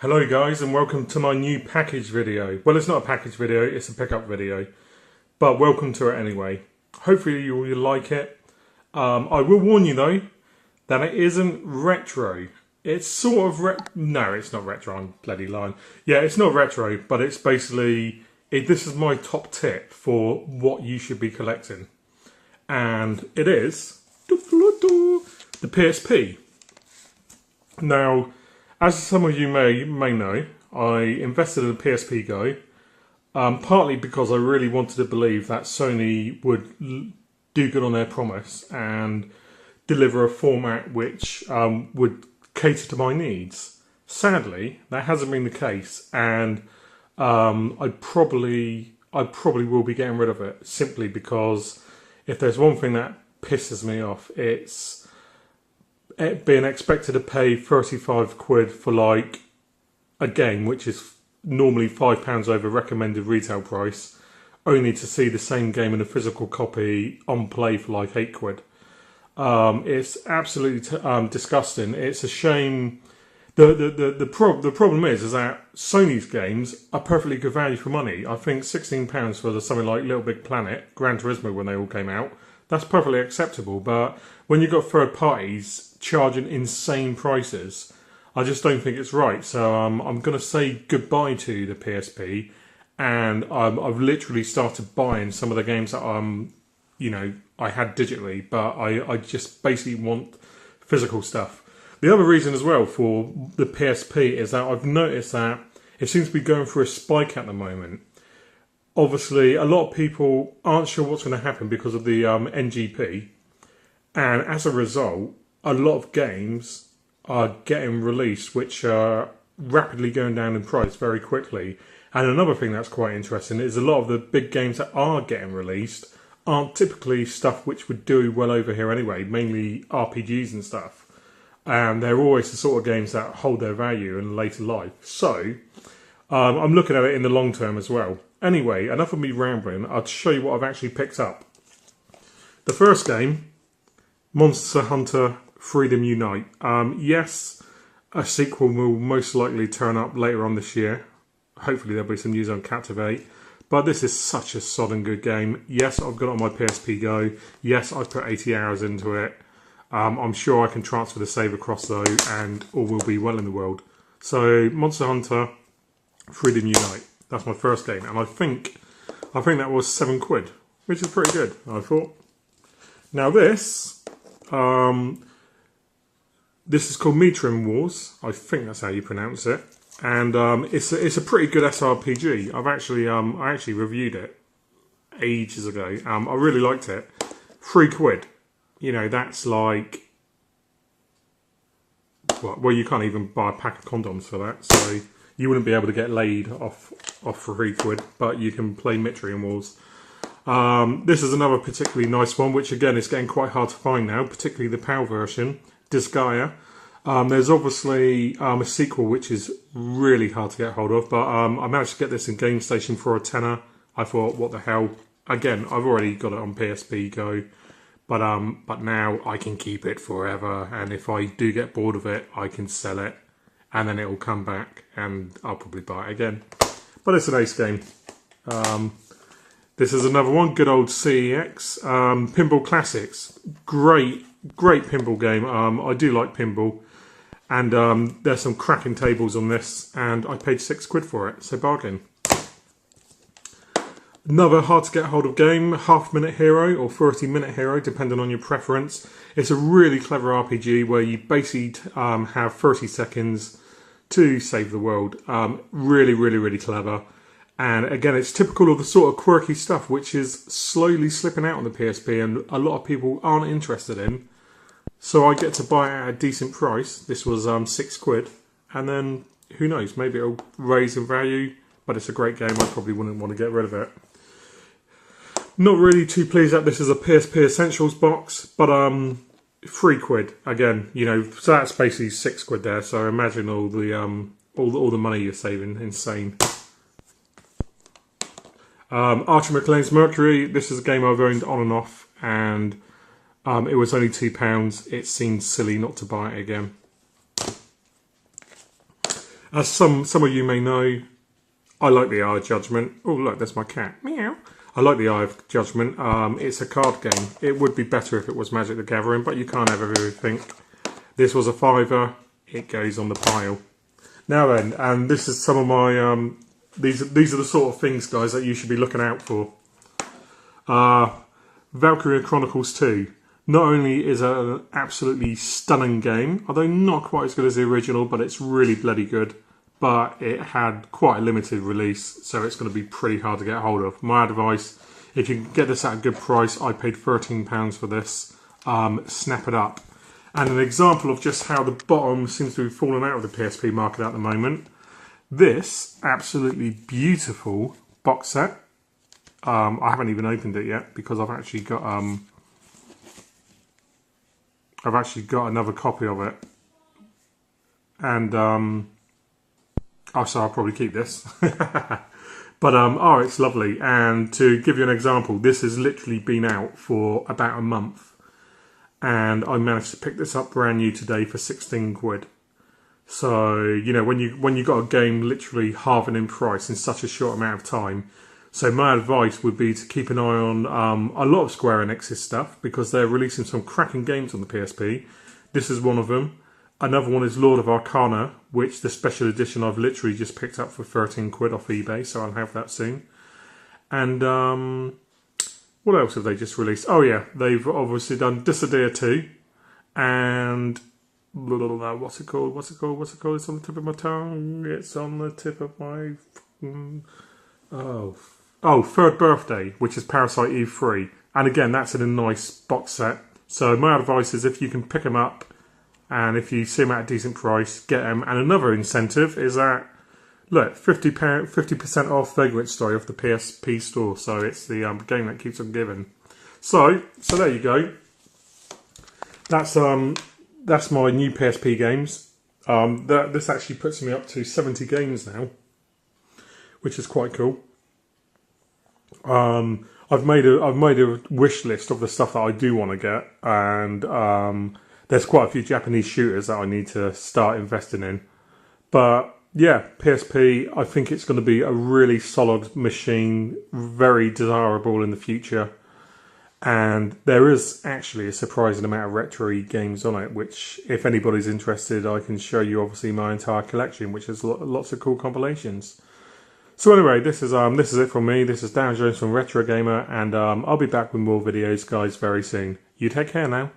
Hello guys and welcome to my new package video. Well, it's not a package video, it's a pickup video. But welcome to it anyway. Hopefully you'll like it. I will warn you though, that it isn't retro. It's sort of no, it's not retro, I'm bloody lying. Yeah, it's not retro, but it's basically, this is my top tip for what you should be collecting. And it is the PSP. Now, as some of you may know, I invested in a PSP Go, partly because I really wanted to believe that Sony would do good on their promise and deliver a format which would cater to my needs. Sadly, that hasn't been the case, and I probably will be getting rid of it, simply because if there's one thing that pisses me off, it's being expected to pay 35 quid for like a game which is normally £5 over recommended retail price, only to see the same game in a physical copy on play for like 8 quid. It's absolutely disgusting. It's a shame. The problem is that Sony's games are perfectly good value for money. I think £16 for something like Little Big Planet, Gran Turismo when they all came out, that's perfectly acceptable. But when you've got third parties charging insane prices, I just don't think it's right. So I'm going to say goodbye to the PSP, and I've literally started buying some of the games that I had digitally, but I just basically want physical stuff. The other reason as well for the PSP is that I've noticed that it seems to be going through a spike at the moment. Obviously, a lot of people aren't sure what's going to happen because of the NGP, and as a result, a lot of games are getting released which are rapidly going down in price very quickly. And another thing that's quite interesting is a lot of the big games that are getting released aren't typically stuff which would do well over here anyway, mainly RPGs and stuff. And they're always the sort of games that hold their value in later life. So, I'm looking at it in the long term as well. Anyway, enough of me rambling. I'll show you what I've actually picked up. The first game, Monster Hunter Freedom Unite. Yes, a sequel will most likely turn up later on this year. Hopefully there'll be some news on Captivate. But this is such a sodden good game. Yes, I've got it on my PSP Go. Yes, I've put 80 hours into it. I'm sure I can transfer the save across though, and all will be well in the world. So, Monster Hunter Freedom Unite. That's my first game, and I think that was 7 quid, which is pretty good, I thought. Now this is called Metrum Wars. I think that's how you pronounce it, and it's a pretty good SRPG. I actually reviewed it ages ago. I really liked it. 3 quid. You know, that's like, well, you can't even buy a pack of condoms for that, so you wouldn't be able to get laid off 3 quid, but you can play Metrum Wars. This is another particularly nice one, which again is getting quite hard to find now, particularly the PAL version, Disgaea. There's obviously a sequel which is really hard to get hold of, but I managed to get this in Game Station for a tenner. I thought, what the hell? Again, I've already got it on PSP Go, but now I can keep it forever, and if I do get bored of it, I can sell it, and then it will come back, and I'll probably buy it again. But it's an ace game. This is another one, good old CEX, Pinball Classics. Great pinball game. I do like pinball, and there's some cracking tables on this, and I paid 6 quid for it, so bargain. Another hard to get hold of game, Half Minute Hero or 30-Minute Hero, depending on your preference. It's a really clever RPG where you basically have 30 seconds to save the world. Really clever. And again, it's typical of the sort of quirky stuff which is slowly slipping out on the PSP and a lot of people aren't interested in. So I get to buy it at a decent price. This was 6 quid. And then, who knows, maybe it'll raise in value. But it's a great game, I probably wouldn't want to get rid of it. Not really too pleased that this is a PSP Essentials box, but 3 quid again. You know, so that's basically 6 quid there. So imagine all the money you're saving. Insane. Archer McLean's Mercury. This is a game I've owned on and off, and it was only £2. It seemed silly not to buy it again. As some of you may know, I like the Eye of Judgment. Oh look, there's my cat. Meow. I like the Eye of Judgment. It's a card game. It would be better if it was Magic the Gathering, but you can't have everything. This was a £5. It goes on the pile. Now then, and this is some of my these are the sort of things, guys, that you should be looking out for. Valkyria Chronicles 2. Not only is it an absolutely stunning game, although not quite as good as the original, but it's really bloody good. But it had quite a limited release, so it's going to be pretty hard to get hold of. My advice, if you can get this at a good price, I paid £13 for this, snap it up. And an example of just how the bottom seems to be falling out of the PSP market at the moment. This absolutely beautiful box set. I haven't even opened it yet because I've actually got another copy of it. And oh, so I'll probably keep this. But oh, it's lovely. And to give you an example, this has literally been out for about a month. And I managed to pick this up brand new today for 16 quid. So, you know, when you got a game literally halving in price in such a short amount of time. So my advice would be to keep an eye on a lot of Square Enix's stuff, because they're releasing some cracking games on the PSP. This is one of them. Another one is Lord of Arcana, which the special edition I've literally just picked up for 13 quid off eBay, so I'll have that soon. And what else have they just released? Oh yeah, they've obviously done Dissidia 2, and what's it called? It's on the tip of my tongue. It's on the tip of my Third Birthday, which is Parasite Eve 3. And again, that's in a nice box set. So my advice is, if you can pick them up, and if you see them at a decent price, get them. And another incentive is that, look, 50% off Vagrant Story off the PSP store. So it's the game that keeps on giving. So there you go. That's my new PSP games. This actually puts me up to 70 games now, which is quite cool. I've made a wish list of the stuff that I do want to get, and there's quite a few Japanese shooters that I need to start investing in. But yeah, PSP, I think it's going to be a really solid machine, very desirable in the future. And there is actually a surprising amount of retro games on it, which, if anybody's interested, I can show you obviously my entire collection, which has lots of cool compilations. So anyway, this is it from me. This is Dan Jones from Retro Gamer, and I'll be back with more videos, guys, very soon. You take care now.